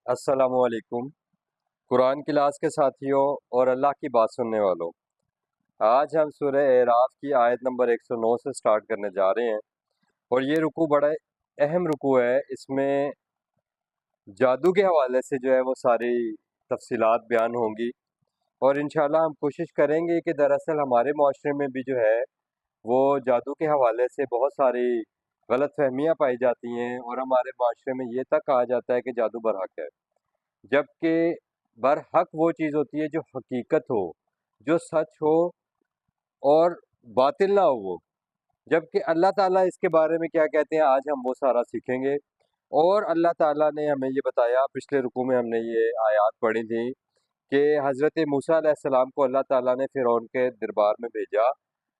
अस्सलामु अलैकुम। कुरान क्लास के साथियों और अल्लाह की बात सुनने वालों, आज हम सूरह एराफ की आयत नंबर 109 से स्टार्ट करने जा रहे हैं। और ये रुकू बड़ा अहम रुकू है। इसमें जादू के हवाले से जो है वो सारी तफसीलात बयान होंगी। और इंशाल्लाह हम कोशिश करेंगे कि दरअसल हमारे माशरे में भी जो है वो जादू के हवाले से बहुत सारी गलत फहमियाँ पाई जाती हैं, और हमारे माशरे में ये तक कहा जाता है कि जादू बरहक है, जबकि बरहक वो चीज़ होती है जो हकीकत हो, जो सच हो और बातिल ना हो वो। जबकि अल्लाह ताला इसके बारे में क्या कहते हैं, आज हम वो सारा सीखेंगे। और अल्लाह ताला ने हमें ये बताया, पिछले रुकू में हमने ये आयत पढ़ी थी कि हज़रत मूसा अलैहिस्सलाम को अल्लाह ताला ने फ़िरौन के दरबार में भेजा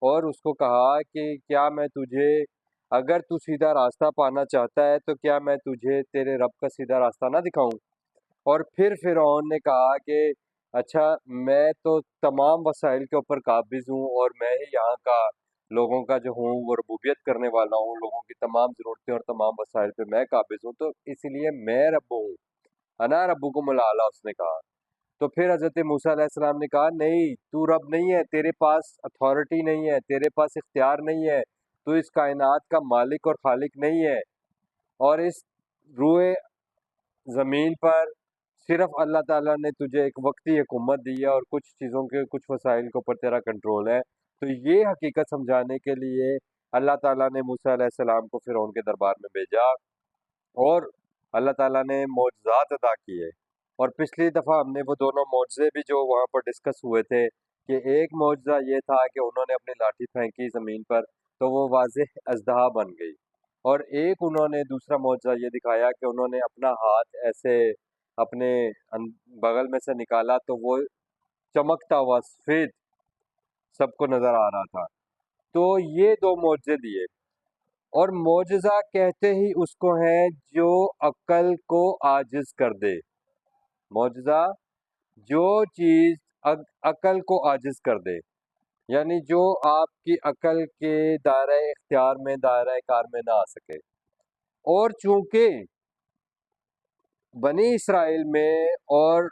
और उसको कहा कि क्या मैं तुझे, अगर तू सीधा रास्ता पाना चाहता है तो क्या मैं तुझे तेरे रब का सीधा रास्ता ना दिखाऊं। और फिर फ़िरौन ने कहा कि अच्छा, मैं तो तमाम वसाइल के ऊपर काबिज़ हूँ और मैं ही यहाँ का लोगों का जो हूँ वो रबूबियत करने वाला हूँ, लोगों की तमाम ज़रूरतें और तमाम वसाइल पे मैं काबिज़ हूँ, तो इसलिए मैं रब हूँ, अना रब्बुकुमुल आला उसने कहा। तो फिर हज़रत मूसा अलैहिस्सलाम ने कहा नहीं, तू रब नहीं है, तेरे पास अथॉरिटी नहीं है, तेरे पास इख्तियार नहीं है, तू इस कायनात का मालिक और खालिक नहीं है। और इस रूए ज़मीन पर सिर्फ अल्लाह ताला ने तुझे एक वक्ती हुकूमत दी है और कुछ चीज़ों के, कुछ वसाइल के ऊपर तेरा कंट्रोल है। तो ये हकीकत समझाने के लिए अल्लाह ताला ने मूसा अलैहिस्सलाम को फिरौन के दरबार में भेजा और अल्लाह ताला ने मौजज़ात अता किए। और पिछली दफ़ा हमने वो दोनों मौजज़े भी जो वहाँ पर डिस्कस हुए थे कि एक मौजज़ा ये था कि उन्होंने अपनी लाठी फेंकी ज़मीन पर तो वो वाज़ेह अजदहा बन गई, और एक उन्होंने दूसरा मौजज़ा ये दिखाया कि उन्होंने अपना हाथ ऐसे अपने बगल में से निकाला तो वो चमकता हुआ सफ़ेद सबको नज़र आ रहा था। तो ये दो मौजज़े दिए। और मौजज़ा कहते ही उसको है जो अक्ल को आजिज़ कर दे। मौजज़ा जो चीज़ अक्ल को आजिज़ कर दे, यानी जो आपकी अक्ल के दायरा इख्तियार में, दायरा कार में ना आ सके। और चूंकि बनी इसराइल में और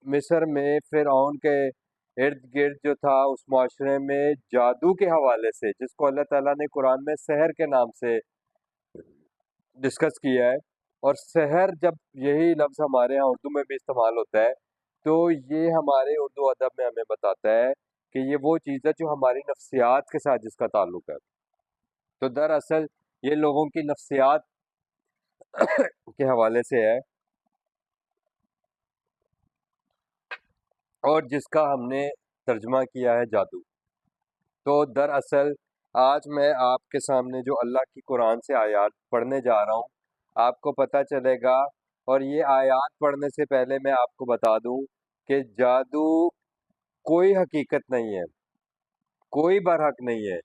मिस्र में फ़िरऔन के इर्द गिर्द जो था उस माशरे में जादू के हवाले से, जिसको अल्लाह ताला ने कुरान में सहर के नाम से डिस्कस किया है। और सहर, जब यही लफ्ज़ हमारे यहाँ उर्दू में भी इस्तेमाल होता है तो ये हमारे उर्दू अदब में हमें बताता है कि ये वो चीज़ है जो हमारी नफ्सियात के साथ जिसका ताल्लुक है। तो दरअसल ये लोगों की नफ्सियात के हवाले से है, और जिसका हमने तर्जमा किया है जादू। तो दरअसल आज मैं आपके सामने जो अल्लाह की कुरान से आयत पढ़ने जा रहा हूँ, आपको पता चलेगा। और ये आयत पढ़ने से पहले मैं आपको बता दूँ कि जादू कोई हकीकत नहीं है, कोई बरहक नहीं है।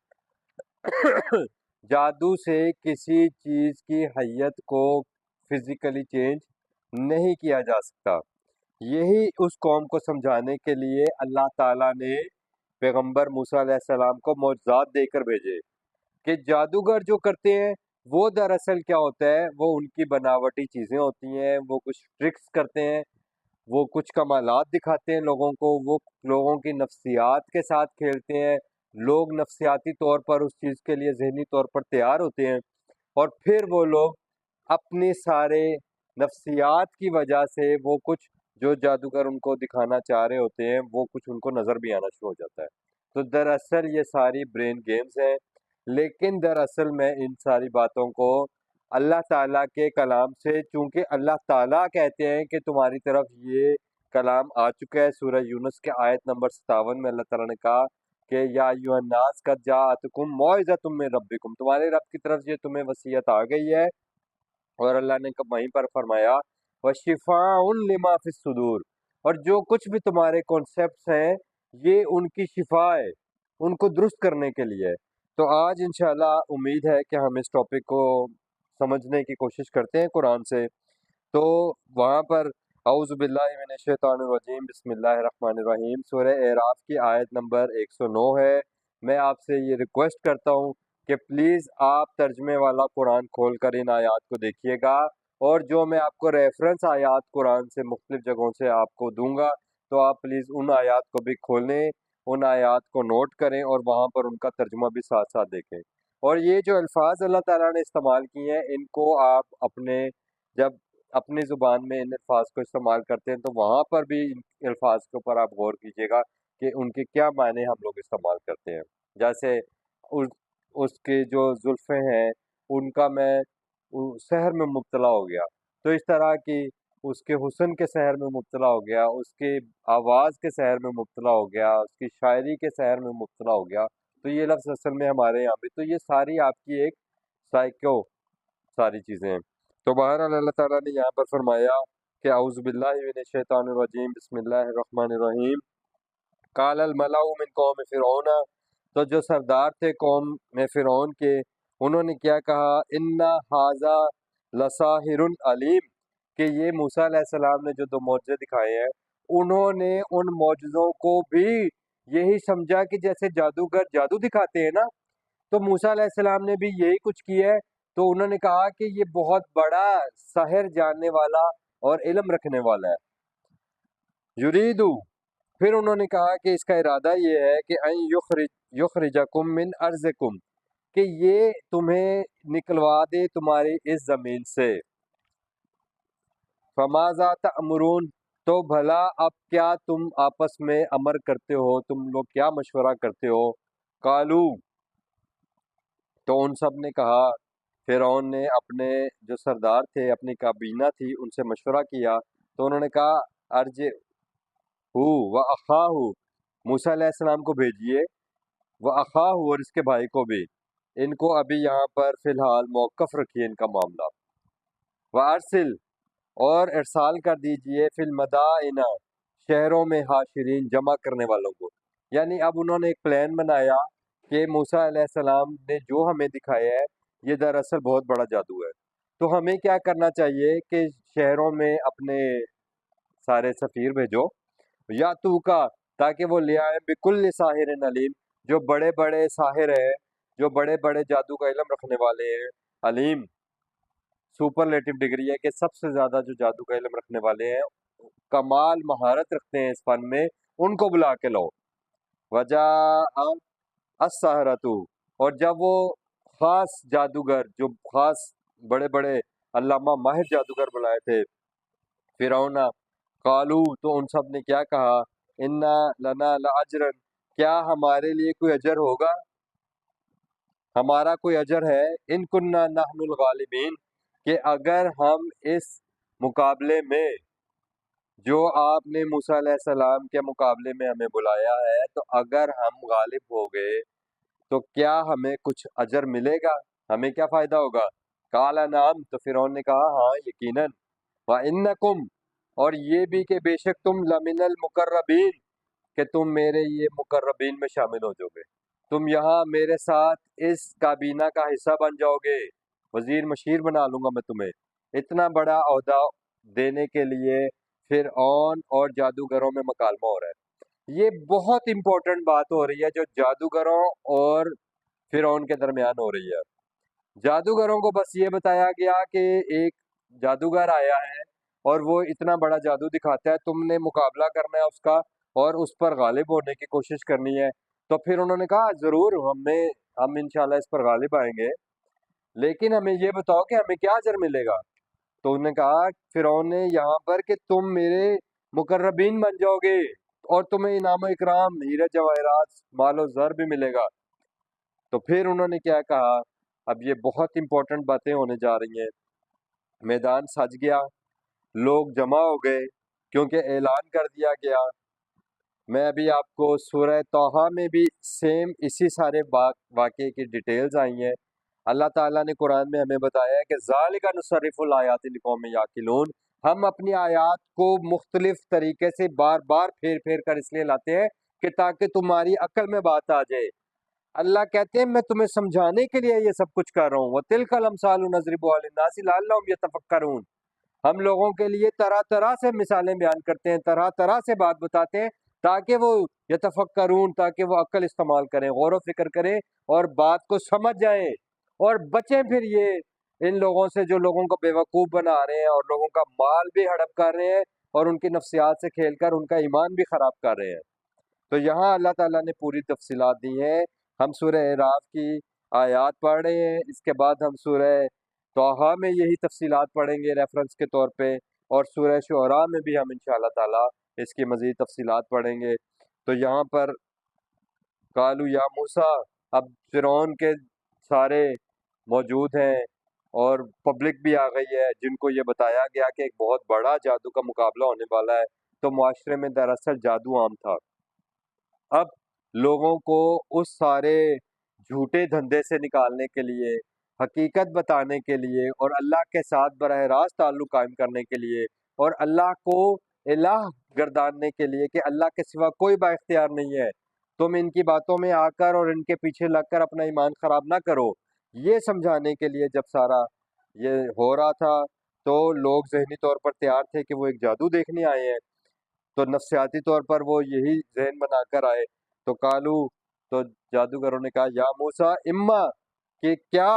जादू से किसी चीज़ की हैयत को फिज़िकली चेंज नहीं किया जा सकता। यही उस कौम को समझाने के लिए अल्लाह ताला ने पैगंबर मूसा अलैहिस्सलाम को मौजज़ात देकर भेजे कि जादूगर जो करते हैं वो दरअसल क्या होता है, वो उनकी बनावटी चीज़ें होती हैं, वो कुछ ट्रिक्स करते हैं, वो कुछ कमालात दिखाते हैं लोगों को, वो लोगों की नफ्सियात के साथ खेलते हैं। लोग नफ्सियाती तौर पर उस चीज़ के लिए ज़हनी तौर पर तैयार होते हैं, और फिर वो लोग अपने सारे नफ्सियात की वजह से वो कुछ जो जादूगर उनको दिखाना चाह रहे होते हैं वो कुछ उनको नज़र भी आना शुरू हो जाता है। तो दरअसल ये सारी ब्रेन गेम्स हैं। लेकिन दरअसल मैं इन सारी बातों को अल्लाह ताला के कलाम से, चूँकि अल्लाह ताला कहते हैं कि तुम्हारी तरफ ये कलाम आ चुका है। सूरह यूनुस के आयत नंबर 57 में अल्लाह ताला ने कहा कि या अय्युहन्नास कद जाअतकुम मौइज़तुम मिन रब्बिकुम, तुम्हारे रब की तरफ ये तुम्हें वसीयत आ गई है। और अल्लाह ने वहीं पर फरमाया वशिफ़ाउन लिमा फिस सुदूर, और जो कुछ भी तुम्हारे कॉन्सेप्ट्स हैं ये उनकी शिफा है, उनको दुरुस्त करने के लिए है। तो आज इंशाल्लाह उम्मीद है कि हम इस टॉपिक को समझने की कोशिश करते हैं कुरान से। तो वहाँ पर औज़ु बिल्लाहि मिनश शैतानिर रजीम बिस्मिल्लाहिर रहमानिर रहीम सूरह एराफ की आयत नंबर 109 है। मैं आपसे ये रिक्वेस्ट करता हूँ कि प्लीज़ आप तर्जुमे वाला कुरान खोल कर इन आयत को देखिएगा اور جو میں آپ کو ریفرنس آیات قرآن سے مختلف جگہوں سے آپ کو دوں گا تو آپ پلیز ان آیات کو بھی کھولیں، ان آیات کو نوٹ کریں اور وہاں پر ان کا ترجمہ بھی ساتھ ساتھ دیکھیں۔ اور یہ جو الفاظ اللہ تعالیٰ نے استعمال کیے ہیں ان کو آپ جب اپنی زبان میں ان الفاظ کو استعمال کرتے ہیں تو وہاں پر بھی ان الفاظ کے اوپر آپ غور کیجیے گا کہ ان کے کیا معنی ہم لوگ استعمال کرتے ہیں۔ جیسے اس کے جو زلفیں ہیں ان کا میں سحر میں مبتلا ہو گیا، تو اس طرح کی اس کے حسن کے سحر میں مبتلا ہو گیا، اس کے آواز کے سحر میں مبتلا ہو گیا، اس کی شاعری کے سحر میں مبتلا ہو گیا، تو یہ لفظ اصل میں ہمارے یہاں پہ تو یہ ساری آپ کی ایک سائیکو ساری چیزیں ہیں۔ تو بہرحال اللہ تعالیٰ نے یہاں پر فرمایا کہ اعوذ باللہ من الشیطان الرجیم بسم اللہ الرحمن الرحیم قال الملأ من قوم فرعون، تو جو سردار تھے قوم میں فرعون کے، انہوں نے کیا کہا، انا ھذا لساحر علیم، کہ یہ موسیٰ علیہ السلام نے جو 2 معجزے دکھائے ہیں انہوں نے ان معجزوں کو بھی یہی سمجھا کہ جیسے جادوگر جادو دکھاتے ہیں نا، تو موسیٰ علیہ السلام نے بھی یہی کچھ کیا ہے، تو انہوں نے کہا کہ یہ بہت بڑا سحر جاننے والا اور علم رکھنے والا ہے۔ یریدو، پھر انہوں نے کہا کہ اس کا ارادہ یہ ہے کہ ان یخرجکم من ارضکم، کہ یہ تمہیں نکلوا دے تمہاری اس زمین سے۔ فماذا تأمرون، تو بھلا اب کیا تم آپس میں امر کرتے ہو، تم لوگ کیا مشورہ کرتے ہو؟ قالو، تو ان سب نے کہا، فرعون نے اپنے جو سردار تھے، اپنی کابینہ تھی، ان سے مشورہ کیا، تو انہوں نے کہا ارجع ہو و اخاہ، موسیٰ علیہ السلام کو بھیجیے، و اخاہ، اور اس کے بھائی کو بھی، ان کو ابھی یہاں پر فی الحال موقف رکھیے ان کا معاملہ، و ارسل، اور ارسال کر دیجئے فی المدائن، شہروں میں حاشرین، جمع کرنے والوں کو، یعنی اب انہوں نے ایک پلان بنایا کہ موسیٰ علیہ السلام نے جو ہمیں دکھایا ہے یہ دراصل بہت بڑا جادو ہے، تو ہمیں کیا کرنا چاہیے کہ شہروں میں اپنے سارے سفیر بھیجو، یا تو کا، تاکہ وہ لے آئیں بکل ساحر علیم، جو بڑے بڑے ساحر ہیں، جو بڑے بڑے جادو کا علم رکھنے والے ہیں، علیم سپرلیٹو ڈگری ہے کہ سب سے زیادہ جو جادو کا علم رکھنے والے ہیں، کمال مہارت رکھتے ہیں اس فن میں، ان کو بلا کے لاؤ۔ وجاء السحرۃ، اور جب وہ خاص جادوگر، جو خاص بڑے بڑے علامہ ماہر جادوگر بلائے تھے فرعون، قالو، تو ان سب نے کیا کہا، انا لنا لاجرا، کیا ہمارے لیے کوئی اجر ہوگا، ہمارا کوئی اجر ہے، ان کننا نحن الغالبین، کہ اگر ہم اس مقابلے میں جو آپ نے موسیٰ علیہ السلام کے مقابلے میں ہمیں بلایا ہے، تو اگر ہم غالب ہو گئے تو کیا ہمیں کچھ اجر ملے گا، ہمیں کیا فائدہ ہوگا؟ قال نعم، تو فرعون نے کہا ہاں یقیناً، وَإِنَّكُمْ، اور یہ بھی کہ بے شک تم لمن المقربین، کہ تم میرے یہ مقربین میں شامل ہو جاؤ گے، تم یہاں میرے ساتھ اس کابینہ کا حصہ بن جاؤ گے، وزیر مشیر بنا لوں گا میں تمہیں۔ اتنا بڑا عہدہ دینے کے لیے فرعون اور جادوگروں میں مکالمہ ہو رہا ہے۔ یہ بہت امپورٹنٹ بات ہو رہی ہے جو جادوگروں اور فرعون کے درمیان ہو رہی ہے۔ جادوگروں کو بس یہ بتایا گیا کہ ایک جادوگر آیا ہے اور وہ اتنا بڑا جادو دکھاتا ہے، تم نے مقابلہ کرنا ہے اس کا اور اس پر غالب ہونے کی کوشش کرنی ہے۔ تو پھر انہوں نے کہا ضرور ہم انشاءاللہ اس پر غالب آئیں گے، لیکن ہمیں یہ بتاؤ کہ ہمیں کیا اجر ملے گا۔ تو انہوں نے کہا فرعون نے یہاں پر کہ تم میرے مقربین بن جاؤ گے اور تمہیں انعام و اکرام، ہیرے جواہرات، مال و زر بھی ملے گا۔ تو پھر انہوں نے کیا کہا، اب یہ بہت امپورٹنٹ باتیں ہونے جا رہی ہیں، میدان سج گیا، لوگ جمع ہو گئے کیونکہ اعلان کر دیا گیا۔ میں ابھی آپ کو سورہ طٰہٰ میں بھی سیم اسی سارے واقعے کی ڈیٹیلز آئی ہیں۔ اللہ تعالیٰ نے قرآن میں ہمیں بتایا ہے کہ ذَلِکَ نُصَرِّفُ الْآيَاتِ لِقَوْمٍ يَعْقِلُونَ، ہم اپنی آیات کو مختلف طریقے سے بار بار پھیر پھیر کر اس لیے لاتے ہیں کہ تاکہ تمہاری عقل میں بات آ جائے۔ اللہ کہتے ہیں میں تمہیں سمجھانے کے لیے یہ سب کچھ کر رہا ہوں، وَتِلْكَ الْأَمْثَالُ نَضْرِبُهَا لِلنَّاسِ لَعَلَّهُمْ يَتَفَكَّرُونَ، ہم لوگوں کے لیے طرح طرح سے مثالیں بیان کرتے ہیں، طرح طرح سے بات بتاتے ہیں تاکہ وہ یتفکرون، تاکہ وہ عقل استعمال کریں، غور و فکر کریں اور بات کو سمجھ جائیں اور بچیں پھر یہ ان لوگوں سے جو لوگوں کو بیوقوف بنا رہے ہیں اور لوگوں کا مال بھی ہڑپ کر رہے ہیں اور ان کی نفسیات سے کھیل کر ان کا ایمان بھی خراب کر رہے ہیں۔ تو یہاں اللہ تعالیٰ نے پوری تفصیلات دی ہیں۔ ہم سورہ اعراف کی آیات پڑھ رہے ہیں، اس کے بعد ہم سورہ طٰہٰ میں یہی تفصیلات پڑھیں گے ریفرنس کے طور پہ، اور سورہ شعراء میں بھی ہم انشاءاللہ تعالیٰ اس کی مزید تفصیلات پڑھیں گے۔ تو یہاں پر قالوا یا موسیٰ، اب فرعون کے سارے موجود ہیں اور پبلک بھی آ گئی ہے جن کو یہ بتایا گیا کہ ایک بہت بڑا جادو کا مقابلہ ہونے والا ہے۔ تو معاشرے میں دراصل جادو عام تھا۔ اب لوگوں کو اس سارے جھوٹے دھندے سے نکالنے کے لیے، حقیقت بتانے کے لیے اور اللہ کے ساتھ براہ راست تعلق قائم کرنے کے لیے اور اللہ کو الہ گرداننے کے لیے کہ اللہ کے سوا کوئی با اختیار نہیں ہے، تم ان کی باتوں میں آ کر اور ان کے پیچھے لگ کر اپنا ایمان خراب نہ کرو، یہ سمجھانے کے لیے جب سارا یہ ہو رہا تھا تو لوگ ذہنی طور پر تیار تھے کہ وہ ایک جادو دیکھنے آئے ہیں، تو نفسیاتی طور پر وہ یہی ذہن بنا کر آئے۔ تو قالو، تو جادوگروں نے کہا یا موسیٰ، اما کہ کیا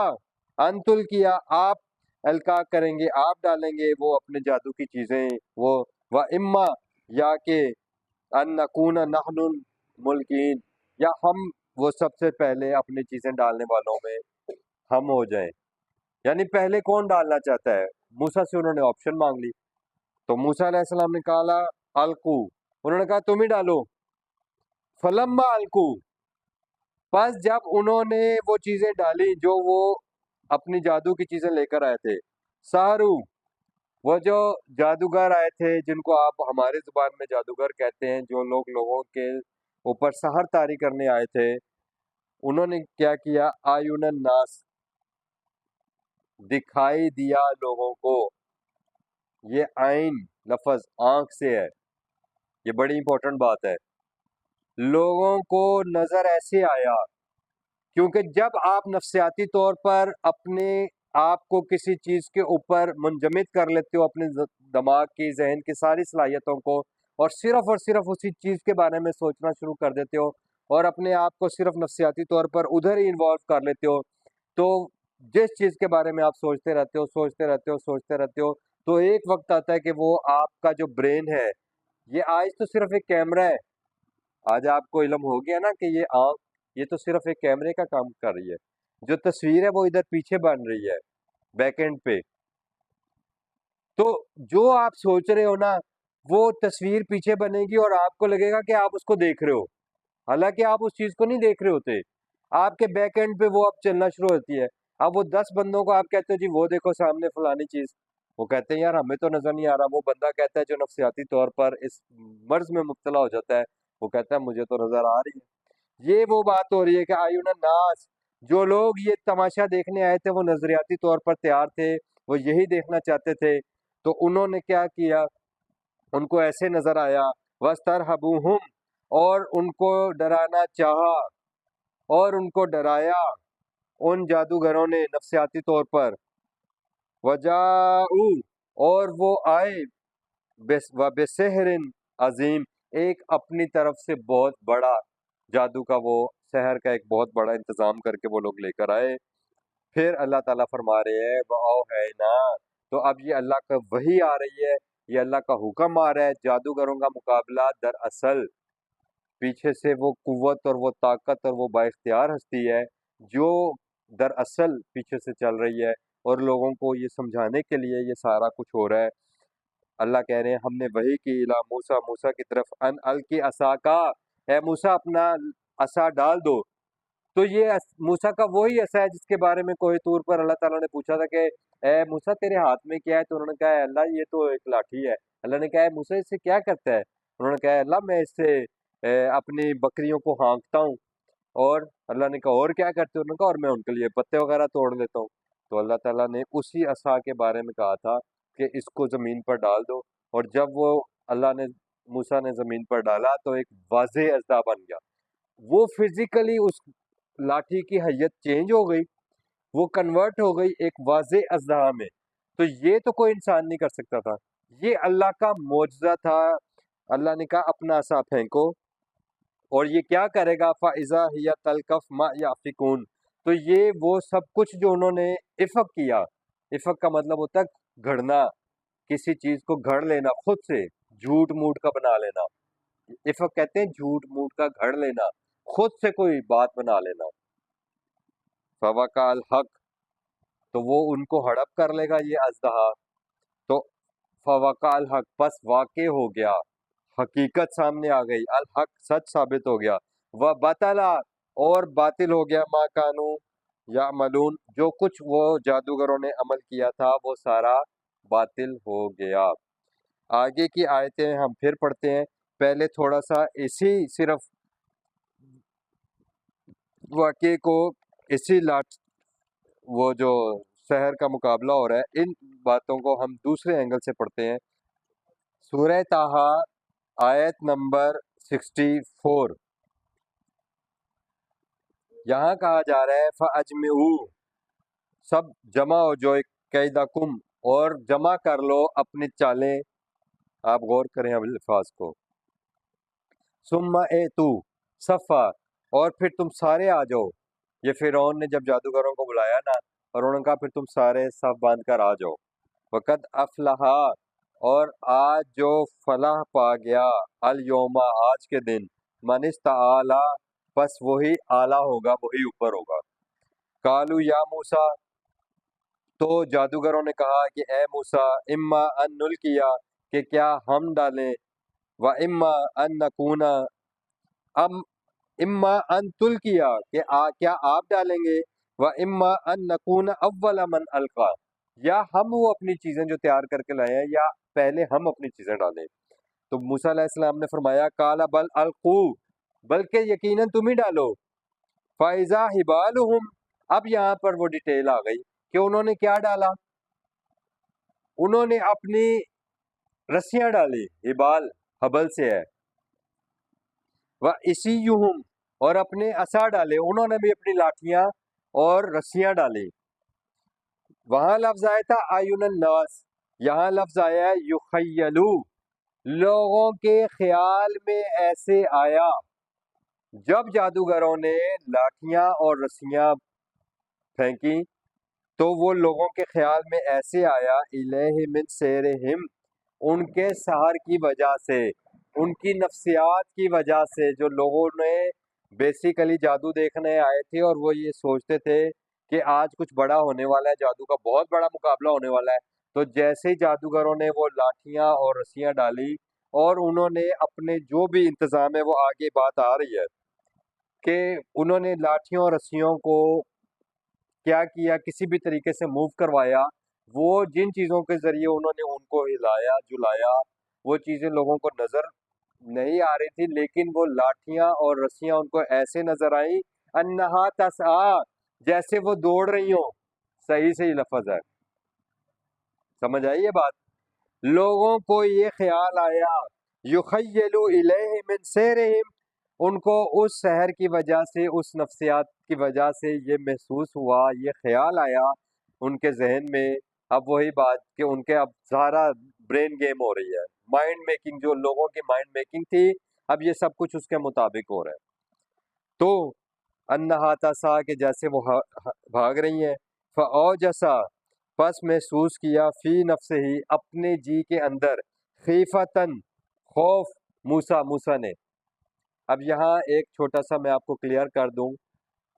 انتل کیا، آپ القا کریں گے، آپ ڈالیں گے وہ اپنے جادو کی چیزیں، وہ و اما یا کہ ان نکون نحن الملکین، یا ہم وہ سب سے پہلے اپنی چیزیں ڈالنے والوں میں ہم ہو جائیں۔ یعنی پہلے کون ڈالنا چاہتا ہے؟ موسیٰ سے انہوں نے آپشن مانگ لی، تو موسیٰ علیہ السلام نے کہا القو، انہوں نے کہا تم ہی ڈالو۔ فلما القو، پس جب انہوں نے وہ چیزیں ڈالی جو وہ اپنی جادو کی چیزیں لے کر آئے تھے، سحرو، وہ جو جادوگر آئے تھے جن کو آپ ہمارے زبان میں جادوگر کہتے ہیں، جو لوگ لوگوں کے اوپر سحر طاری کرنے آئے تھے، انہوں نے کیا کیا؟ آیون الناس، دکھائی دیا لوگوں کو۔ یہ عین لفظ آنکھ سے ہے، یہ بڑی امپورٹنٹ بات ہے۔ لوگوں کو نظر ایسے آیا، کیونکہ جب آپ نفسیاتی طور پر اپنے آپ کو کسی چیز کے اوپر منجمد کر لیتے ہو، اپنے دماغ کی، ذہن کی ساری صلاحیتوں کو، اور صرف اسی چیز کے بارے میں سوچنا شروع کر دیتے ہو اور اپنے آپ کو صرف نفسیاتی طور پر ادھر ہی انوالو کر لیتے ہو، تو جس چیز کے بارے میں آپ سوچتے رہتے ہو تو ایک وقت آتا ہے کہ وہ آپ کا جو برین ہے، یہ آج تو صرف ایک کیمرہ ہے، آج آپ کو علم ہو گیا نا کہ یہ آنکھ یہ تو صرف ایک کیمرے کا کام کر رہی ہے، جو تصویر ہے وہ ادھر پیچھے بن رہی ہے بیک اینڈ پہ، تو جو آپ سوچ رہے ہو نا وہ تصویر پیچھے بنے گی اور آپ کو لگے گا کہ آپ اس کو دیکھ رہے ہو، حالانکہ آپ اس چیز کو نہیں دیکھ رہے ہوتے، آپ کے بیک اینڈ پہ وہ اب چلنا شروع ہوتی ہے۔ اب وہ 10 بندوں کو آپ کہتے ہو جی وہ دیکھو سامنے فلانی چیز، وہ کہتے ہیں یار ہمیں تو نظر نہیں آ رہا، وہ بندہ کہتا ہے جو نفسیاتی طور پر اس مرض میں مبتلا ہو جاتا ہے، وہ کہتا ہے مجھے تو نظر آ رہی ہے۔ یہ وہ بات ہو رہی ہے کہ آیون الناس، جو لوگ یہ تماشا دیکھنے آئے تھے وہ نظریاتی طور پر تیار تھے، وہ یہی دیکھنا چاہتے تھے، تو انہوں نے کیا کیا؟ ان کو ایسے نظر آیا، وَاسْتَرْهَبُوهُمْ، اور ان کو ڈرانا چاہا اور ان کو ڈرایا ان جادوگروں نے نفسیاتی طور پر، وَجَاءُوا، اور وہ آئے بِسِحْرٍ عظیم، ایک اپنی طرف سے بہت بڑا جادو کا، وہ سحر کا ایک بہت بڑا انتظام کر کے وہ لوگ لے کر آئے۔ پھر اللہ تعالیٰ فرما رہے ہیں وَأَوْحَيْنَا، تو اب یہ اللہ کا وحی آ رہی ہے، یہ اللہ کا حکم آ رہا ہے۔ جادوگروں کا مقابلہ دراصل پیچھے سے وہ قوت اور وہ طاقت اور وہ با اختیار ہستی ہے جو دراصل پیچھے سے چل رہی ہے اور لوگوں کو یہ سمجھانے کے لیے یہ سارا کچھ ہو رہا ہے۔ اللہ کہہ رہے ہیں ہم نے وحی کی الی موسیٰ، موسیٰ کی طرف، ان القی عصاکا، اے موسیٰ اپنا عصا ڈال دو۔ تو یہ موسیٰ کا وہی عصا ہے جس کے بارے میں کوہ طور پر اللہ تعالیٰ نے پوچھا تھا کہ اے موسیٰ تیرے ہاتھ میں کیا ہے؟ تو انہوں نے کہا اے اللہ یہ تو ایک لاٹھی ہے۔ اللہ نے کہا اے موسیٰ اس سے کیا کرتا ہے؟ انہوں نے کہا اے اللہ میں اس سے اپنی بکریوں کو ہانکتا ہوں، اور اللہ نے کہا اور کیا کرتے ہو؟ انہوں نے کہا اور میں ان کے لیے پتے وغیرہ توڑ لیتا ہوں۔ تو اللہ تعالیٰ نے اسی عصا کے بارے میں کہا تھا کہ اس کو زمین پر ڈال دو، اور جب وہ اللہ نے موسیٰ نے زمین پر ڈالا تو ایک واضح اژدہا بن گیا، وہ فزیکلی اس لاٹھی کی حیت چینج ہو گئی، وہ کنورٹ ہو گئی ایک واضح اژدہا میں۔ تو یہ تو کوئی انسان نہیں کر سکتا تھا، یہ اللہ کا معجزہ تھا۔ اللہ نے کہا اپنا عصا پھینکو، اور یہ کیا کرے گا؟ فَإِذَا هِيَ تَلْقَفُ مَا يَأْفِكُونَ، تو یہ وہ سب کچھ جو انہوں نے افق کیا، इफक का मतलब होता है घड़ना, किसी चीज को घड़ लेना खुद से, झूठ मूठ का बना लेना। इफक कहते हैं झूठ मूठ का घड़ लेना, खुद से कोई बात बना लेना। फवकाल हक, तो वो उनको हड़प कर लेगा ये अजदहा। तो फवकाल हक, बस वाक़े हो गया, हकीकत सामने आ गई, अल हक सच साबित हो गया, व बतला और बातिल हो गया, मा कानू या मलून जो कुछ वो जादूगरों ने अमल किया था वो सारा बातिल हो गया। आगे की आयतें हम फिर पढ़ते हैं, पहले थोड़ा सा इसी सिर्फ वाक़े को, इसी लाट वो जो शहर का मुकाबला हो रहा है, इन बातों को हम दूसरे एंगल से पढ़ते हैं। सूरह ताहा आयत नंबर 64, यहाँ कहा जा रहा है फ़अजमिऊ, सब जमा हो जो कैदाकुम, और जमा कर लो अपनी चालें। आप गौर करें अब अल्फाज को। सुम्मा ए तू सफ़ा, और फिर तुम सारे आ जाओ। ये फिरौन ने जब जादूगरों को बुलाया ना, और उन्होंने कहा फिर तुम सारे सफ बांध कर आ जाओ। वक़द अफलहा, और आज जो फलाह पा गया, अल योमा आज के दिन, मन इस्तआला, बस वही आला होगा, वही ऊपर होगा। कालू या मूसा, तो जादूगरों ने कहा कि ए मूसा, इम्मा अन नुल किया, कि क्या हम डालें, व इम्मा अन नकूना, अब इम्मा अन तुल किया कि क्या आप डालेंगे, व इम्मा अन नकून अव्वल मन अलका, या हम वो अपनी चीज़ें जो तैयार करके लाए हैं, या पहले हम अपनी चीज़ें डालें। तो मूसा अलैहिस्सलाम ने फरमाया काला बल अलकू, बल्कि यकीनन तुम ही डालो। फ़ाइज़ा हिबालुहुम, अब यहाँ पर वो डिटेल आ गई कि उन्होंने क्या डाला। उन्होंने अपनी रस्सियाँ डाली, हिबाल हबल से है, व इसी यूहुम, और अपने असा डाले, उन्होंने भी अपनी लाठियां और रस्सियां डाली। वहां लफ्ज आया था आयुनन नास, यहाँ लफ्ज आया है युखयलू, लोगों के ख्याल में ऐसे आया। जब जादूगरों ने लाठियां और रस्सियां फेंकी तो वो लोगों के ख्याल में ऐसे आया, इलैहि मिन सेरहिम, उनके सहर की वजह से, उनकी नफ्सियात की वजह से, जो लोगों ने बेसिकली जादू देखने आए थे और वो ये सोचते थे कि आज कुछ बड़ा होने वाला है, जादू का बहुत बड़ा मुकाबला होने वाला है। तो जैसे ही जादूगरों ने वो लाठियां और रस्सियां डाली और उन्होंने अपने जो भी इंतज़ाम है, वो आगे बात आ रही है कि उन्होंने लाठियों और रस्सियों को क्या किया, किसी भी तरीके से मूव करवाया। वो जिन चीज़ों के ज़रिए उन्होंने उनको हिलाया झुलाया, वो चीज़ें लोगों को नज़र नहीं आ रही थी, लेकिन वो लाठियां और रस्सियां उनको ऐसे नजर आई, अन्नहा तसआ, जैसे वो दौड़ रही हो। सही सही लफ्ज है, समझ आई ये बात। लोगों को ये ख्याल आया, युखय्यलु इलैहि मिन सेरहिम, उनको उस शहर की वजह से, उस नफ्सियात की वजह से ये महसूस हुआ, ये ख्याल आया उनके जहन में। अब वही बात कि उनके अब सारा ब्रेन गेम हो रही है, माइंड मेकिंग, जो लोगों की माइंड मेकिंग थी, अब ये सब कुछ उसके मुताबिक हो रहा है। तो अन्नहा तसा, के जैसे वो भाग रही हैं, फ़औजसा, बस महसूस किया, फी नफ्से ही, अपने जी के अंदर, खीफतन, खौफ, मूसा, मूसा ने। अब यहाँ एक छोटा सा मैं आपको क्लियर कर दूं,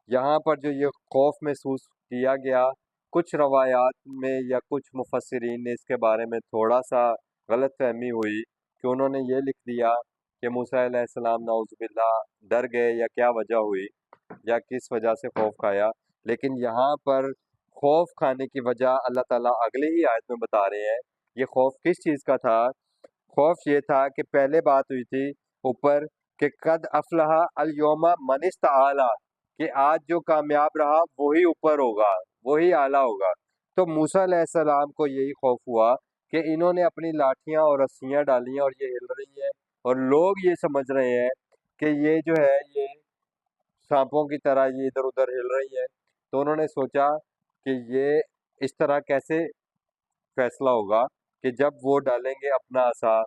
यहाँ पर जो ये खौफ महसूस किया गया, कुछ रवायात में या कुछ मुफस्सिरीन ने इसके बारे में थोड़ा सा गलत फहमी हुई कि उन्होंने ये लिख दिया कि मूसा अलैहिस्सलाम नाउज़ुबिल्लाह डर गए, या क्या वजह हुई, या किस वजह से खौफ खाया। लेकिन यहाँ पर खौफ खाने की वजह अल्लाह ताला अगले ही आयत में बता रहे हैं। ये खौफ किस चीज़ का था? खौफ ये था कि पहले बात हुई थी ऊपर कि कद अफलहा अल यौमा मन इस्तआला, कि आज जो कामयाब रहा वही ऊपर होगा, वही आला होगा। तो मूसा अलैहिस्सलाम को यही खौफ हुआ कि इन्होंने अपनी लाठियां और रस्सियां डाली हैं और ये हिल रही हैं, और लोग ये समझ रहे हैं कि ये जो है ये सांपों की तरह ये इधर उधर हिल रही है। तो उन्होंने सोचा कि ये इस तरह कैसे फैसला होगा कि जब वो डालेंगे अपना असा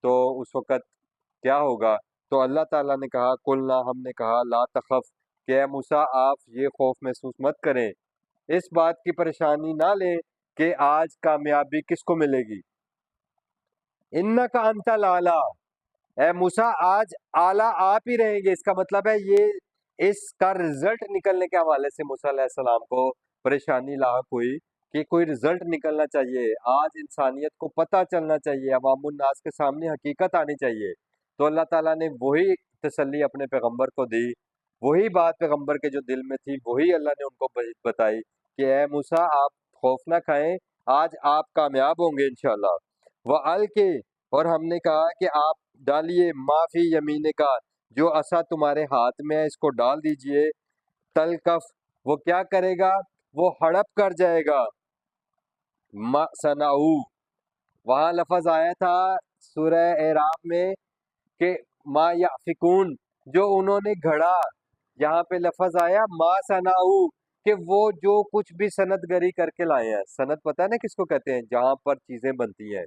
तो उस वक़्त क्या होगा। तो अल्लाह ताला ने कहा, कुलना, हमने कहा, ला तखफ़, कि ए मूसा आप ये खौफ महसूस मत करें, इस बात की परेशानी ना लें کہ آج کامیابی کس کو ملے گی. انک انت الاعلی، اے موسیٰ آج اعلیٰ آپ ہی رہیں گے. اس کا مطلب ہے یہ اس کا رزلٹ نکلنے کے حوالے سے موسیٰ علیہ السلام کو پریشانی لاحق ہوئی کہ کوئی رزلٹ نکلنا چاہیے. آج انسانیت کو پتہ چلنا چاہیے، عوام الناس کے سامنے حقیقت آنی چاہیے. تو اللہ تعالیٰ نے وہی تسلی اپنے پیغمبر کو دی، وہی بات پیغمبر کے جو دل میں تھی وہی اللہ نے ان کو بتائی کہ اے موسیٰ آپ خوف نہ کھائیں، آج آپ کامیاب ہوں گے انشاءاللہ. وَأَلْقِ، اور ہم نے کہا کہ آپ ڈالیے معافی یمینے کا، جو عصا تمہارے ہاتھ میں ہے اس کو ڈال دیجئے. تلکف، وہ کیا کرے گا؟ وہ ہڑپ کر جائے گا. ما صنعو، وہاں لفظ آیا تھا سورہ اعراف میں کہ ما یافکون، جو انہوں نے گھڑا. یہاں پہ لفظ آیا ما صنعو، کہ وہ جو کچھ بھی صنعت گری کر کے لائے ہیں. صنعت پتہ ہے نا کس کو کہتے ہیں؟ جہاں پر چیزیں بنتی ہیں.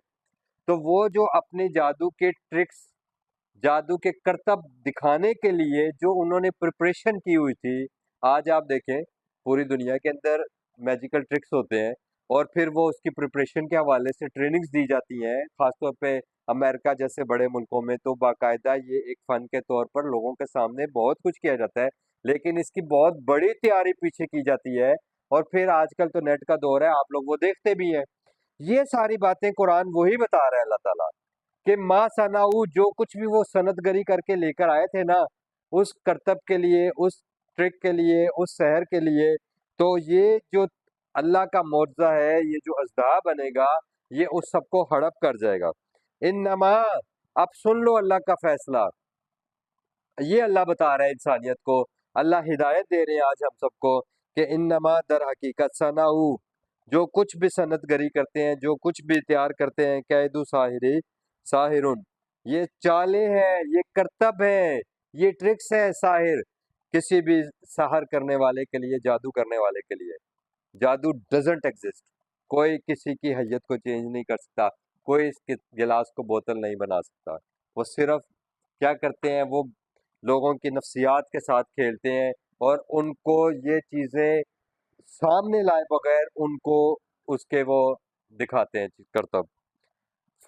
تو وہ جو اپنے جادو کے ٹرکس، جادو کے کرتب دکھانے کے لیے جو انہوں نے پریپریشن کی ہوئی تھی، آج آپ دیکھیں پوری دنیا کے اندر میجیکل ٹرکس ہوتے ہیں اور پھر وہ اس کی پریپریشن کے حوالے سے ٹریننگز دی جاتی ہیں. خاص طور پہ امریکہ جیسے بڑے ملکوں میں تو باقاعدہ یہ ایک فن کے طور پر لوگوں کے سامنے بہت کچھ کیا جاتا ہے، لیکن اس کی بہت بڑی تیاری پیچھے کی جاتی ہے. اور پھر آج کل تو نیٹ کا دور ہے، آپ لوگ وہ دیکھتے بھی ہیں. یہ ساری باتیں قرآن وہی بتا رہا ہے اللہ تعالیٰ کہ ما صنعو، جو کچھ بھی وہ صنعت گری کر کے لے کر آئے تھے نا اس کرتب کے لیے، اس ٹرک کے لیے، اس سحر کے لیے، تو یہ جو اللہ کا معجزہ ہے، یہ جو اژدہا بنے گا یہ اس سب کو ہڑپ کر جائے گا. انما، اب سن لو اللہ کا فیصلہ. یہ اللہ بتا رہا ہے انسانیت کو، اللہ ہدایت دے رہے ہیں آج ہم سب کو کہ انما در حقیقت صنعو، جو کچھ بھی صنعت گری کرتے ہیں، جو کچھ بھی تیار کرتے ہیں، قید ساحرن، یہ چالیں ہیں، یہ کرتب ہیں، یہ ٹرکس ہیں. ساحر کسی بھی سحر کرنے والے کے لیے، جادو کرنے والے کے لیے. جادو ڈزنٹ ایگزسٹ. کوئی کسی کی حیت کو چینج نہیں کر سکتا، کوئی اس کے گلاس کو بوتل نہیں بنا سکتا. وہ صرف کیا کرتے ہیں؟ وہ لوگوں کی نفسیات کے ساتھ کھیلتے ہیں اور ان کو یہ چیزیں سامنے لائے بغیر ان کو اس کے وہ دکھاتے ہیں کرتب.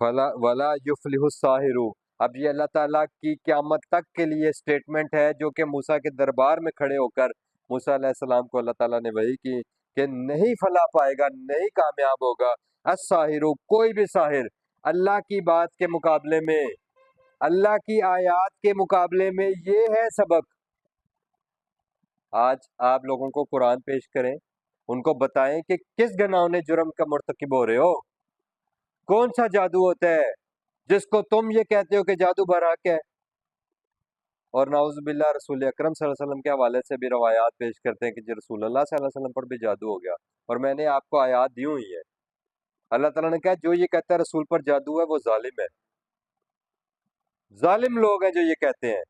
فلا ولا یفلح الساحر، اب یہ اللہ تعالیٰ کی قیامت تک کے لیے سٹیٹمنٹ ہے جو کہ موسیٰ کے دربار میں کھڑے ہو کر موسیٰ علیہ السلام کو اللہ تعالیٰ نے وحی کی کہ نہیں فلاح پائے گا، نہیں کامیاب ہوگا. الساحر، کوئی بھی ساحر اللہ کی بات کے مقابلے میں، اللہ کی آیات کے مقابلے میں. یہ ہے سبق. آج آپ لوگوں کو قرآن پیش کریں، ان کو بتائیں کہ کس گناہ نے جرم کا مرتکب ہو رہے ہو، کون سا جادو ہوتا ہے جس کو تم یہ کہتے ہو کہ جادو برحق ہے. اور نعوذ باللہ رسول اکرم صلی اللہ علیہ وسلم کے حوالے سے بھی روایات پیش کرتے ہیں کہ جی رسول اللہ صلی اللہ علیہ وسلم پر بھی جادو ہو گیا. اور میں نے آپ کو آیات دی ہوئی ہیں. اللہ تعالیٰ نے کہا جو یہ کہتا ہے رسول پر جادو ہے وہ ظالم ہے. ظالم لوگ ہیں جو یہ کہتے ہیں.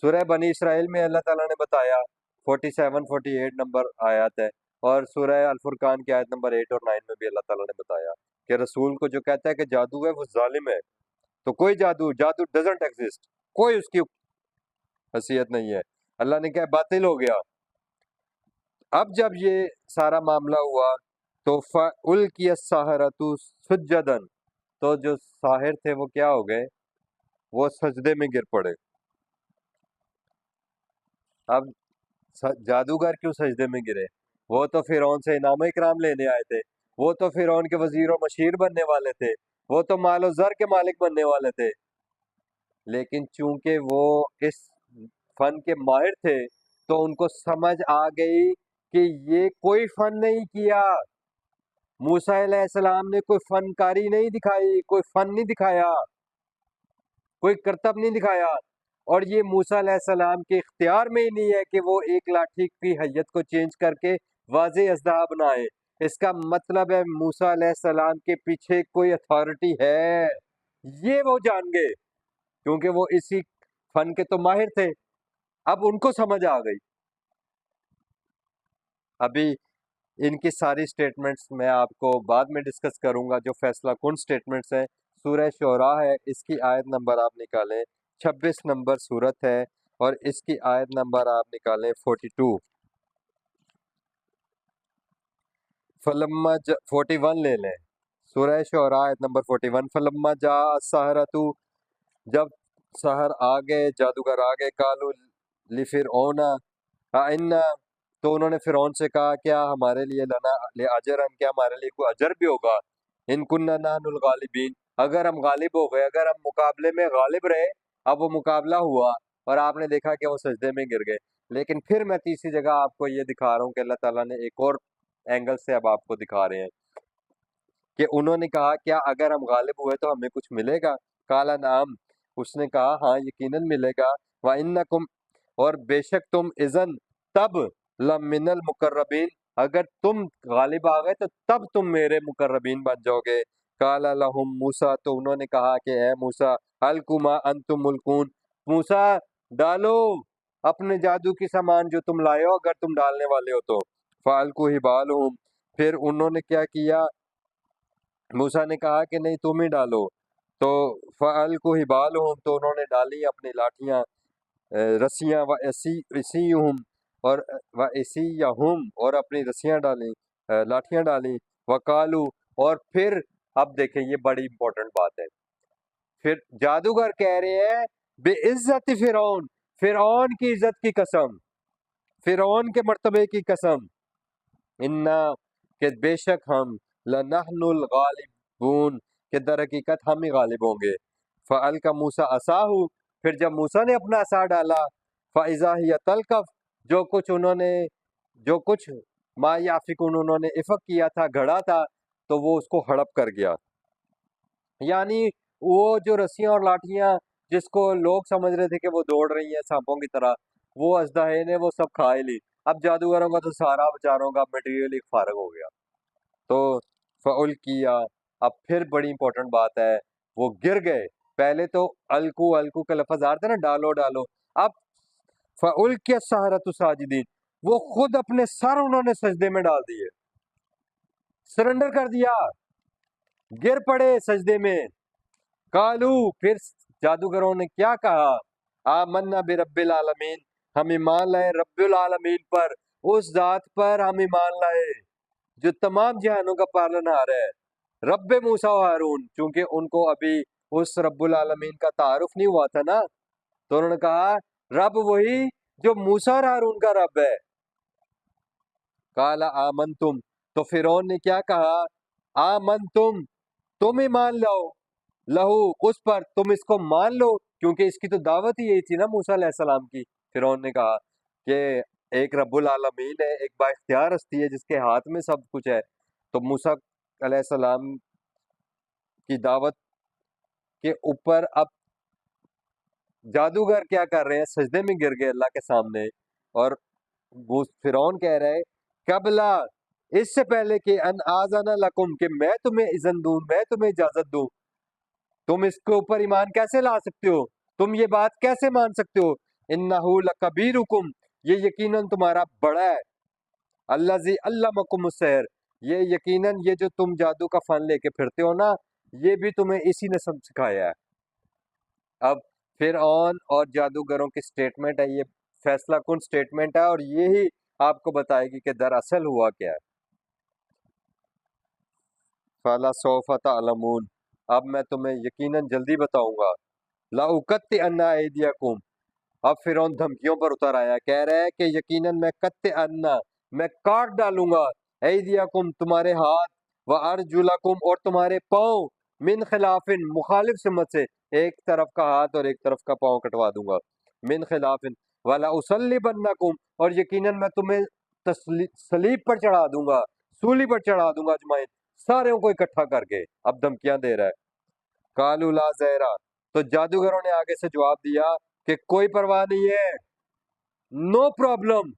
سورہ بنی اسرائیل میں اللہ تعالیٰ نے بتایا 47 48 نمبر آیات ہے، اور سورہ الفرقان کی آیت نمبر 8 اور 9 میں بھی اللہ تعالیٰ نے بتایا کہ رسول کو جو کہتا ہے کہ جادو ہے وہ ظالم ہے. تو کوئی جادو ڈزنٹ ایگزسٹ، کوئی اس کی حیثیت نہیں ہے. اللہ نے کہا باطل ہو گیا. اب جب یہ سارا معاملہ ہوا تو فَأُلْقِيَ السَّحَرَةُ سُجَّدًا، تو جو ساحر تھے وہ کیا ہو گئے؟ وہ سجدے میں گر پڑے. اب جادوگر کیوں سجدے میں گرے؟ وہ تو فرعون سے انعام و اکرام لینے آئے تھے، وہ تو فرعون کے وزیر و مشیر بننے والے تھے، وہ تو مال و زر کے مالک بننے والے تھے. لیکن چونکہ وہ اس فن کے ماہر تھے تو ان کو سمجھ آ گئی کہ یہ کوئی فن نہیں کیا. موسیٰ علیہ السلام نے کوئی فنکاری نہیں دکھائی، کوئی فن نہیں دکھایا، کوئی کرتب نہیں دکھایا. اور یہ موسیٰ علیہ السلام کے اختیار میں ہی نہیں ہے کہ وہ ایک لاٹھی کی حیت کو چینج کر کے واضح اژدہا بنائے. اس کا مطلب ہے موسیٰ علیہ السلام کے پیچھے کوئی اتھارٹی ہے. یہ وہ جان گئے کیونکہ وہ اسی فن کے تو ماہر تھے. اب ان کو سمجھ آ گئی. ابھی ان کی ساری سٹیٹمنٹس میں آپ کو بعد میں ڈسکس کروں گا جو فیصلہ کن سٹیٹمنٹس ہیں. سورہ شعراء ہے، اس کی آیت نمبر آپ نکالیں 26 نمبر سورت ہے، اور اس کی آیت نمبر آپ نکالیں 42. फलम्मा 41 ले लें, सूरह शुअरा आयत नंबर 41। फलम्मा जा अस्सहरतु, जब सहर आ गए, जादूगर आ गए, कालू लिफिरऔना इन्ना, तो उन्होंने फिरौन से कहा क्या हमारे लिए लना ले अजरन, क्या हमारे लिए कोई अजर भी होगा, इन कुन्ना नानुल गालिबीन, अगर हम गालिब हो गए, अगर हम मुकाबले में गालिब रहे। अब वो मुकाबला हुआ और आपने देखा कि वो सजदे में गिर गए। लेकिन फिर मैं तीसरी जगह आपको ये दिखा रहा हूँ कि अल्लाह ताला ने एक और एंगल से अब आपको दिखा रहे हैं कि उन्होंने कहा क्या अगर हम गालिब हुए तो हमें कुछ मिलेगा। काला नाम, उसने कहा हाँ यकीनन मिलेगा। व इन्नकुम, और बेशक तुम इज़न तब लमिनल मुकर्रबीन, अगर तुम गालिब आ गए तो तब तुम मेरे मुकर्रबीन बन जाओगे। काला लहुम मूसा, तो उन्होंने कहा कि ए मूसा अलकुमा अंतुम मुल्कून, मूसा डालो अपने जादू की सामान जो तुम लाए हो, अगर तुम डालने वाले हो तो। फालकू हिबालहुम, फिर उन्होंने क्या किया, मूसा ने कहा कि नहीं तुम ही डालो, तो फ़अलकू हिबालहुम, तो उन्होंने डाली अपनी लाठियाँ, रस्सियाँ, व इसीयुहुम, और व इसीयहुम, और अपनी रस्सियाँ डाली, लाठियाँ डाली। वकालू, और फिर अब देखें ये बड़ी इंपॉर्टेंट बात है, फिर जादूगर कह रहे हैं बेइज्जत फिरौन, फिरौन की इज्जत की कसम, फिरौन के मर्तबे की कसम, इन्ना, कि बेशक हम, लनहनुल गालिबून, के दर हकीकत हम ही गालिब होंगे। फ़अल का मूसा असाहू, फिर जब मूसा ने अपना असा डाला, फ़इज़ा हिय तल्कफ, जो कुछ मा याफिकून, उन्होंने इफक किया था, घड़ा था, तो वो उसको हड़प कर गया। यानी वो जो रस्सियां और लाठियां जिसको लोग समझ रहे थे कि वो दौड़ रही हैं सांपों की तरह, वो अजदाहे ने वो सब खा ही ली। अब जादूगरों का तो सारा बेचारों का मटेरियल ही फारग हो गया। तो फ़उल किया, अब फिर बड़ी इंपॉर्टेंट बात है, वो गिर गए। पहले तो अलकू अलकू का लफ्ज आ रहा था ना, डालो डालो, अब फ़उल किया सहरतु साजिदीन, वो खुद अपने सर उन्होंने सजदे में डाल दिए, सरेंडर कर दिया, गिर पड़े सजदे में। कालू, फिर जादूगरों ने क्या कहा, आमन्ना बिरब्बिल आलमीन, हम ईमान लाए रब्बुल आलमीन पर, उस जात पर हम ईमान लाए जो तमाम जहानों का पालनहार है। रब्बे मूसा व हारून, चूंकि उनको अभी उस रब्बुल आलमीन का तारुफ नहीं हुआ था ना, तो उन्होंने कहा रब वही जो मूसा और हारून का रब है। काला आमन तुम, तो फिरौन ने क्या कहा, आमन तुम ईमान लाओ, लहू, उस पर, तुम इसको मान लो, क्योंकि इसकी तो दावत ही यही थी ना मूसा अलैहिस्सलाम की। फिरौन ने कहा कि एक रब्बुल आलमीन है, एक बाइख्तियार हस्ती है जिसके हाथ में सब कुछ है। तो मूसा अलैहिस्सलाम की दावत के ऊपर अब जादूगर क्या कर रहे हैं, सजदे में गिर गए अल्लाह के सामने। और वो फिरौन कह रहा है कबला, इससे पहले कि अन आजाना लकुम, कि मैं तुम्हें इज़न दूं, मैं तुम्हें इजाजत दूं, तुम इसके ऊपर ईमान कैसे ला सकते हो, तुम ये बात कैसे मान सकते हो। इन्नहु लकबीरुकुम, ये यकीनन तुम्हारा बड़ा है, अल्लाजी अल्लमकुम सहर, ये यकीनन ये जो तुम जादू का फन लेके फिरते हो ना, ये भी तुम्हें इसी ने सब सिखाया है। अब फिरऔन और जादूगरों की स्टेटमेंट है, ये फैसला कुन स्टेटमेंट है, और ये ही आपको बताएगी कि दरअसल हुआ क्या है। फला सौफ तअलमून, अब मैं तुम्हें यकीनन जल्दी बताऊंगा। लाउकत्ति अन्ना ऐदियकुम, अब फिरौन धमकियों पर उतर आया, कह रहा है कि यकीनन मैं कत्ते अन्ना, मैं काट डालूंगा, ऐदियकुम, तुम्हारे हाथ, व अर्जुलकुम, और तुम्हारे पाँव, मिन खिलाफिन, मुखालिफ सिमत से, एक तरफ का हाथ और एक तरफ का पाँव कटवा दूंगा, मिन खिलाफिन, वाला उसल्लिबन्नकुम, और यकीनन मैं तुम्हें सलीब पर चढ़ा दूंगा, सूली पर चढ़ा दूंगा अजमाइन, सारे को इकट्ठा करके। अब धमकियां दे रहा है। कालू ला जहरा, तो जादूगरों ने आगे से जवाब दिया कि कोई परवाह नहीं है, नो प्रॉब्लम।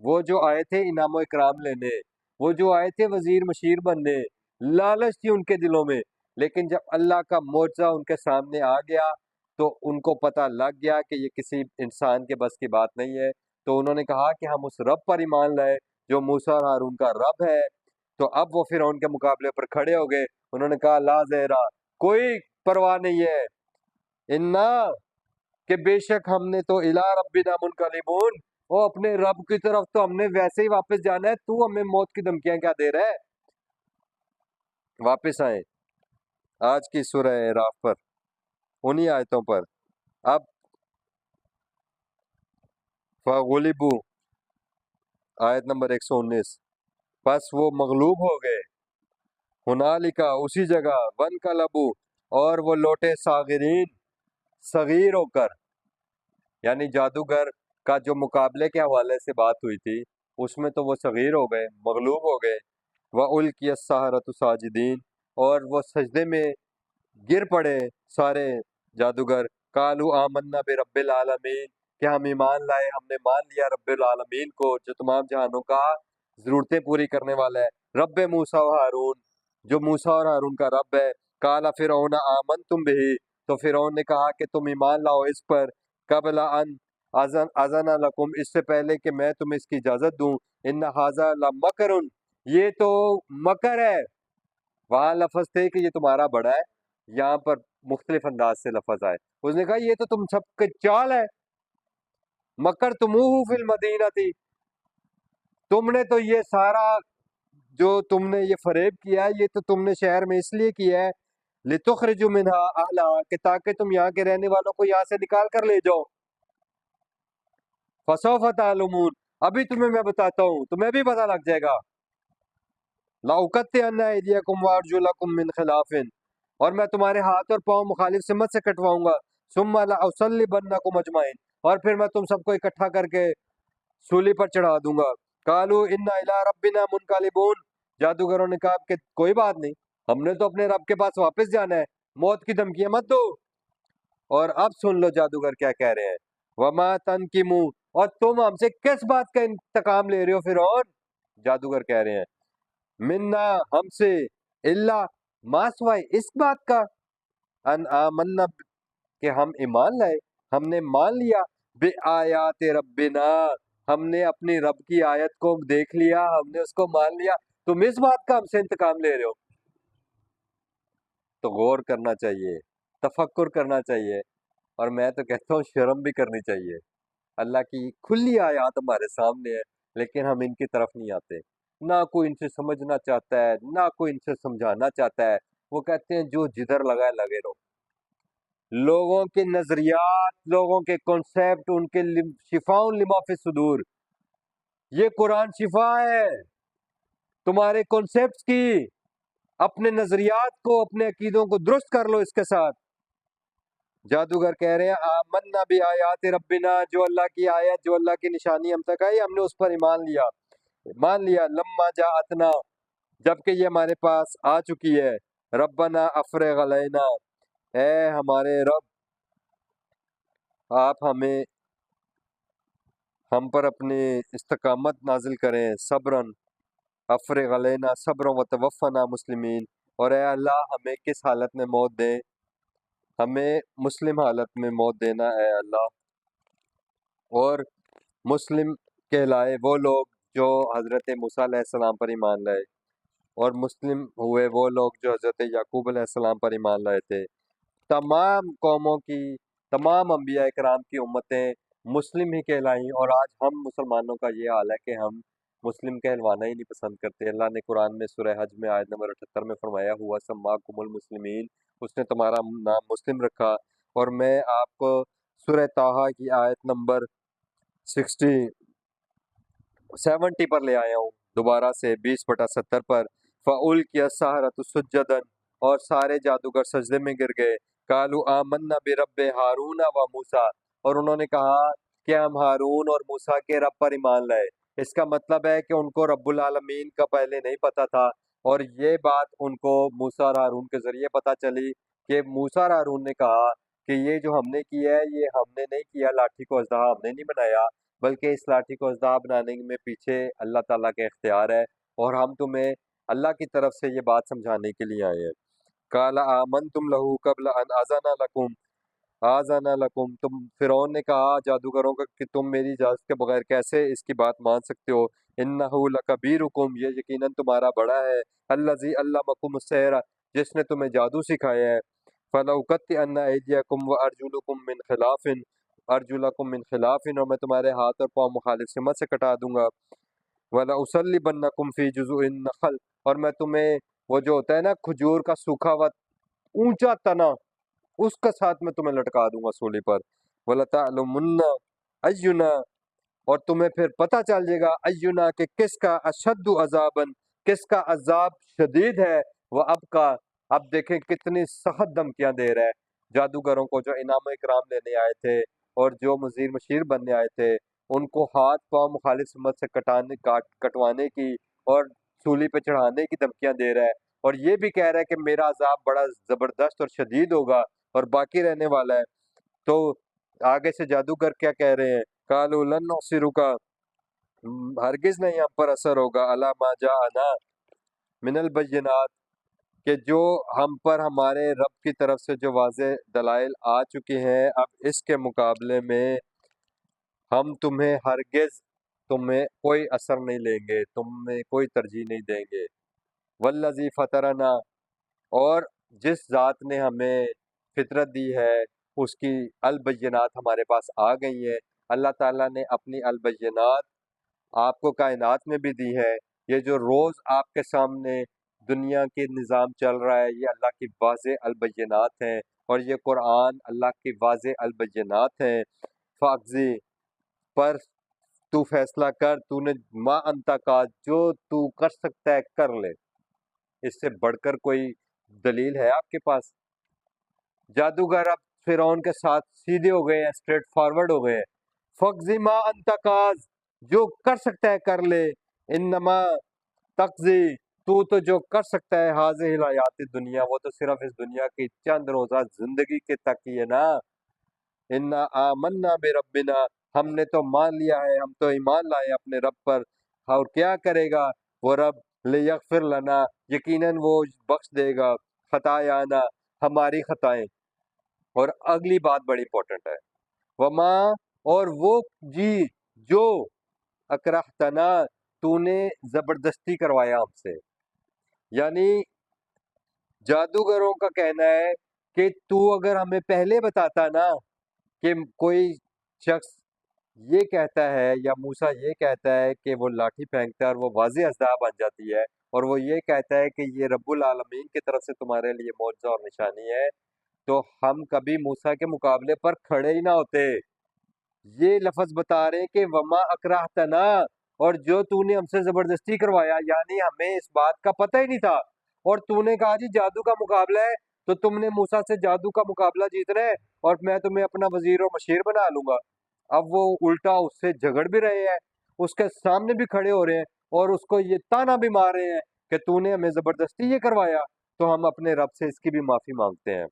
वो जो आए थे इनाम इकराम लेने, वो जो आए थे वजीर मशीर बनने, लालच थी उनके दिलों में, लेकिन जब अल्लाह का मोर्चा उनके सामने आ गया तो उनको पता लग गया कि ये किसी इंसान के बस की बात नहीं है। तो उन्होंने कहा कि हम उस रब पर ईमान लाए जो मूसा और हारून का रब है। तो अब वो फिर उनके मुकाबले पर खड़े हो गए, उन्होंने कहा ला जहरा, कोई परवाह नहीं है, इन्ना, कि बेशक हमने तो इला रब्बिना मुनकलिबून, वो अपने रब की तरफ तो हमने वैसे ही वापस जाना है, तू हमें मौत की धमकियां क्या दे रहा है। वापस आए आज की सूरह एराफ पर, उन्हीं आयतों पर। अब फ़ग़ुलिबू आयत नंबर 119, बस वो मगलूब हो गए, हुनालिका उसी जगह, वन कलबू और वो लौटे सागिरीन सगीर होकर, यानी जादूगर का जो मुकाबले के हवाले से बात हुई थी उसमें तो वो सगीर हो गए, मगलूब हो गए। व उल्किया सहारतु साजिदीन, और वो सजदे में गिर पड़े सारे जादूगर। कालू आमन्ना बे रब्बिल आलमीन, कि हम ईमान लाए, हमने मान लिया रब्बिल आलमीन को, जो तमाम जहानों का ज़रूरतें पूरी करने वाला है। रब मूसा व हारून, जो मूसा और हारून का रब है। काला फ़िरौन आमन तुम भी, तो फ़िरौन ने कहा कि तुम ईमान लाओ इस पर, कबला अन अज़न लकुम, इससे पहले कि मैं तुम्हें इसकी इजाज़त दूँ। इन हाज़ा लमकरुन, ये तो मकर है। वहाँ लफ्ज़ थे कि ये तुम्हारा बड़ा है, यहाँ पर मुख्तलिफ अंदाज से लफ्ज़ आए। उसने कहा ये तो तुम सबके चाल है, मकर तुमुहु फिल मदीना थी, तुमने तो ये सारा जो तुमने ये फरेब किया है, ये तो तुमने शहर में इसलिए किया है, लितुखरिजु मिनहा अहलहा, कि ताकि तुम यहाँ के रहने वालों को यहाँ से निकाल कर ले जाओ। फसौफ तालुमून, अभी तुम्हें मैं बताता हूँ, तुम्हें भी पता लग जाएगा। लाउकत्तिअन्ना अयदियकुम व अर्जुलकुम मिन खिलाफिन, और मैं तुम्हारे हाथ और पांव मुखालिफ सिमत से कटवाऊंगा। सुम्मा लअसल्लिबन्नकुम अजमाइन, और फिर मैं तुम सबको इकट्ठा करके सूली पर चढ़ा दूंगा। कालू इन्ना इला रब्बिना मुनकालिबून, जादूगरों ने कहा कि कोई बात नहीं, हमने तो अपने रब के पास वापस जाना है, मौत की धमकियां मत दो। और अब सुन लो जादूगर क्या कह रहे हैं। वमा तनकिमू, और तुम हमसे किस बात का इंतकाम ले रहे हो फिरौन? जादूगर कह रहे हैं मिन्ना, हमसे, इल्ला, मासवाई, इस बात का, अन आमन्ना, कि हम ईमान लाए, हमने मान लिया, बे आयात रब्बिना, हमने अपनी रब की आयत को देख लिया, हमने उसको मान लिया, तुम इस बात का हमसे इंतकाम ले रहे हो। तो गौर करना चाहिए, तफक्कुर करना चाहिए, और मैं तो कहता हूँ शर्म भी करनी चाहिए। अल्लाह की खुली आयत हमारे सामने है, लेकिन हम इनकी तरफ नहीं आते। ना कोई इनसे समझना चाहता है, ना कोई इनसे समझाना चाहता है। वो कहते हैं जो जिधर लगा है लगे रहो। लोगों के नजरियात, लोगों के कॉन्सेप्ट, उनके शिफाउन लिमा फी सुदूर, ये कुरान शिफा है तुम्हारे कॉन्सेप्ट की। अपने नजरियात को, अपने अकीदों को दुरुस्त कर लो इसके साथ। जादूगर कह रहे हैं आमन्ना भी आयात रब्बिना, जो अल्लाह की आयत, जो अल्लाह की निशानी हम तक आई, हमने उस पर ईमान लिया, मान लिया। लम्मा जाअतना, जबकि ये हमारे पास आ चुकी है। रब्बना अफ्रिग अलैना, ए हमारे रब, आप हमें, हम पर अपनी इस्तकामत नाजिल करें। सब्रन अफ्रिग अलैना सब्रन व तवफ़ना मुस्लिमीन, और ए अल्लाह हमें किस हालत में मौत दें, हमें मुस्लिम हालत में मौत देना है अल्लाह। और मुस्लिम कहलाए वो लोग जो हज़रत मूसा अलैहिस्सलाम पर ईमान लाए, और मुस्लिम हुए वो लोग जो हज़रत याकूब अलैहिस्सलाम पर ईमान लाए थे। तमाम कौमों की, तमाम अंबिया इकराम की उम्मतें मुस्लिम ही कहलाई, और आज हम मुसलमानों का ये हाल है कि हम मुस्लिम कहलवाना ही नहीं पसंद करते। अल्लाह ने कुरान में सूरह हज में आयत नंबर 78 में फरमाया हुआ सम्माकुमुल मुस्लिमीन, उसने तुम्हारा नाम मुस्लिम रखा। और मैं आपको सूरह ताहा की आयत नंबर 70 पर ले आया हूँ, दोबारा से 20/70 पर। फ़उल किया सहरतु सुज्जदन, और सारे जादूगर सजदे में गिर गए। कालू आमन्ना बिरब्बे हारून व मूसा, और उन्होंने कहा कि हम हारून और मूसा के रब पर ईमान लाए। इसका मतलब है कि उनको रब्बुल आलमीन का पहले नहीं पता था, और ये बात उनको मूसा और हारून के जरिए पता चली कि मूसा और हारून ने कहा कि ये जो हमने किया है, ये हमने नहीं किया, लाठी को अजदहा हमने नहीं बनाया, बल्कि इस लाठी को अज़दा बनाने में पीछे अल्लाह ताला के इख्तियार है, और हम तुम्हें अल्लाह की तरफ से ये बात समझाने के लिए आए हैं। काला आमन तुम लहू कबल अन आज़ाना लकुम, तुम फिरौन ने कहा जादूगरों का कि तुम मेरी इजाज़त के बगैर कैसे इसकी बात मान सकते हो। इन्नहु लकबीरुकुम, ये यकीनन तुम्हारा बड़ा है। अल्लज़ी अल्लमकुम अस्सिहर, जिसने तुम्हें जादू सिखाया है। फलउकत्तिअन्ना अयदियकुम व अर्जुलकुम मिन खिलाफिन, और मैं तुम्हारे हाथ और पाँव मुखालिफ सिमत से कटा दूंगा। वला उसल्लिबन्नकुम फी जुज़ुइन नखल, और मैं तुम्हें वो जो होता है ना खजूर का सूखा हुआ ऊंचा तना, उसका साथ में तुम्हें लटका दूंगा सूली पर। वला तालुमुन्ना अय्युना, और तुम्हें फिर पता चल जाएगा अय्युना कि किसका अशद्दु अजाबन, किसका अजाब शदीद है। वह अब का, अब देखें कितनी सख्त धमकियां दे रहा है जादूगरों को जो इनाम इकराम लेने आए थे और जो मुजीर मशीर बनने आए थे, उनको हाथ पांव मुखालिफ सुन्नत से कटवाने की और सूली पे चढ़ाने की धमकियां दे रहा है। और ये भी कह रहा है कि मेरा अजाब बड़ा जबरदस्त और शदीद होगा और बाकी रहने वाला है। तो आगे से जादूगर क्या कह रहे हैं, कालू लन नौसिरुका, हरगिज नहीं हम पर असर होगा, अला मा जाअना मिनल बय्यिनात, कि जो हम पर हमारे रब की तरफ से जो वाज़े दलाइल आ चुके हैं, अब इसके मुकाबले में हम तुम्हें हरगिज, तुम्हें कोई असर नहीं लेंगे, तुम्हें कोई तरजीह नहीं देंगे। वल्लज़ी फतरना, और जिस ज़ात ने हमें फितरत दी है उसकी अलबय्यनात हमारे पास आ गई है। अल्लाह ताला ने अपनी अलबय्यनात आपको कायनात में भी दी है। ये जो रोज़ आपके सामने दुनिया के निज़ाम चल रहा है, ये अल्लाह की वाज़े अलबय्यनात हैं, और ये कुरान अल्लाह की वाज़े अलबय्यनात हैं। फ़ाक़ज़ी, पर तू फैसला कर, तूने मा अंता का, जो तू कर सकता है कर ले, इससे बढ़कर कोई दलील है आपके पास? जादूगर अब फिरौन के साथ सीधे हो गए हैं, स्ट्रेट फॉरवर्ड हो गए हैं। फ़क़ज़ी मा अंतकाज, जो कर सकता है कर ले, इन्नमा तक़ज़ी, तू तो जो कर सकता है हाज़िहिल हयातिद दुनिया, वो तो सिर्फ इस दुनिया की चंद रोज़ा जिंदगी के तक ही है ना। इन्ना आमन्ना बिरब्बिना, हमने तो मान लिया है, हम तो ईमान लाए अपने रब पर। और क्या करेगा वो रब, लियग़फ़िर लना, यकीनन वो बख्श देगा, खतायाना, हमारी खताएं। और अगली बात बड़ी इंपॉर्टेंट है, वमा, और वो जी जो अकरहतना, तूने जबरदस्ती करवाया हमसे। यानी जादूगरों का कहना है कि तू अगर हमें पहले बताता ना कि कोई शख्स ये कहता है या मूसा ये कहता है कि वो लाठी फेंकता है और वो वाज़े अज़दा बन जाती है, और वो ये कहता है कि ये रब्बुल आलमीन की तरफ से तुम्हारे लिए मौजज़ा और निशानी है, तो हम कभी मूसा के मुकाबले पर खड़े ही ना होते। ये लफ्ज़ बता रहे हैं कि वमा अकराहतना, और जो तूने हमसे ज़बरदस्ती करवाया, यानी हमें इस बात का पता ही नहीं था, और तूने कहा जी जादू का मुकाबला है, तो तुमने मूसा से जादू का मुकाबला जीतना है और मैं तुम्हें अपना वज़ीर और मशीर बना लूँगा। अब वो उल्टा उससे झगड़ भी रहे हैं, उसके सामने भी खड़े हो रहे हैं और उसको ये ताना भी मार रहे हैं कि तूने हमें ज़बरदस्ती ये करवाया, तो हम अपने रब से इसकी भी माफ़ी माँगते हैं।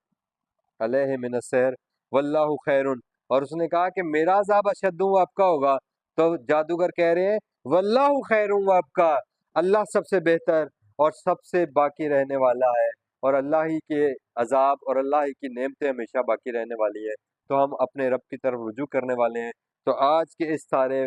अलैहि मिनस्सहर वल्लाहु खैरुन, और उसने कहा कि मेरा अज़ाब अशद्दु आपका होगा। तो जादूगर कह रहे हैं वल्लाहु खैरुन आपका, अल्लाह सबसे बेहतर और सबसे बाकी रहने वाला है, और अल्लाह ही के अज़ाब और अल्लाह ही की नेमतें हमेशा बाकी रहने वाली है। तो हम अपने रब की तरफ रुजू करने वाले हैं। तो आज के इस सारे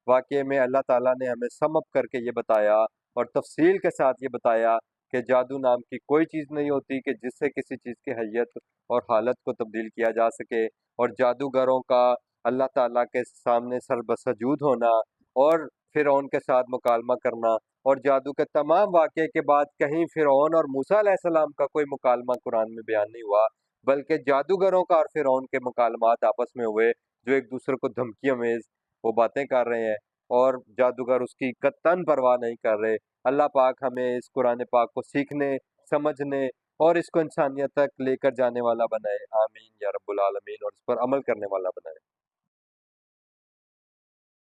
वाक़े में अल्लाह ताला ने हमें सम अप करके ये बताया और तफसील के साथ ये बताया कि जादू नाम की कोई चीज़ नहीं होती कि जिससे किसी चीज़ की हैयत और हालत को तब्दील किया जा सके, और जादूगरों का अल्लाह ताला के सामने सर बसजूद होना और फ़िरौन के साथ मुकालमा करना, और जादू के तमाम वाक़े के बाद कहीं फ़िरौन और मूसा अलैहिस्सलाम का कोई मुकालमा कुरान में बयान नहीं हुआ, बल्कि जादूगरों का और फ़िरौन के मुकालमात आपस में हुए, जो एक दूसरे को धमकी-अमेज़ वो बातें कर रहे हैं, और जादूगर उसकी कतई परवाह नहीं कर रहे। अल्लाह पाक हमें इस कुरान पाक को सीखने, समझने और इसको इंसानियत तक लेकर जाने वाला बनाए। आमीन या रब्बुल आलमीन, और इस पर अमल करने वाला बनाए।